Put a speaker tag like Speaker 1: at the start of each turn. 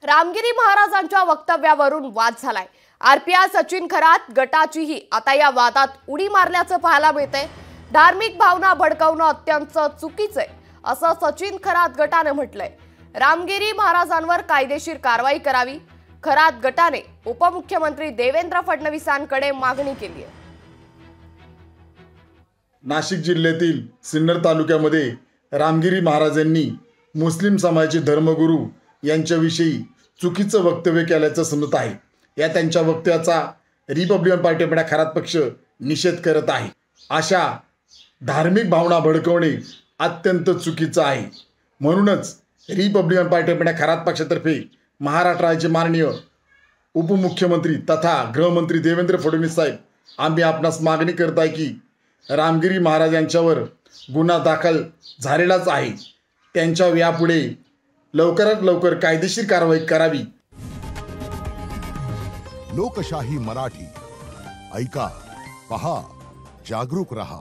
Speaker 1: रामगिरी महाराजांच्या वक्तव्यावरून वाद झालाय। आरपीआय सचिन खरात गटाचीही आता या वादात उडी मारल्याचं पाहायला मिळतंय। धार्मिक भावना भडकावणं अत्यंत चुकीचं आहे असं सचिन खरात गटाने म्हटलंय। रामगिरी महाराजांवर कायदेशीर कारवाई करावी, खरात गटाने उपमुख्यमंत्री देवेंद्र फडणवीसांकडे मागणी केली आहे।
Speaker 2: नाशिक जिल्ह्यातील सिन्नर तालुक्यामध्ये रामगिरी महाराजांनी मुस्लिम समाजाचे धर्मगुरू यांच्याविषयी चुकीचं वक्तव्य केल्याचं समजत आहे। या त्यांच्या वक्तव्याचा Republican party of India Kharat पक्ष निषेध करत आहे। अशा धार्मिक भावना भडकवणे अत्यंत चुकीचं आहे। म्हणूनच Republican party of India Kharat पक्षातर्फे महाराष्ट्र राज्याचे माननीय उपमुख्यमंत्री तथा गृहमंत्री देवेंद्र फडणवीस साहेब आम्ही आपणास मागणी करत आहे की रामगिरी महाराज यांच्यावर गुन्हा दाखल झालेलाच आहे, त्यांच्या यापुढे लवकरात लवकर कायदेशीर कारवाई करावी।
Speaker 3: लोकशाही मराठी ऐका, पहा, जागरूक रहा।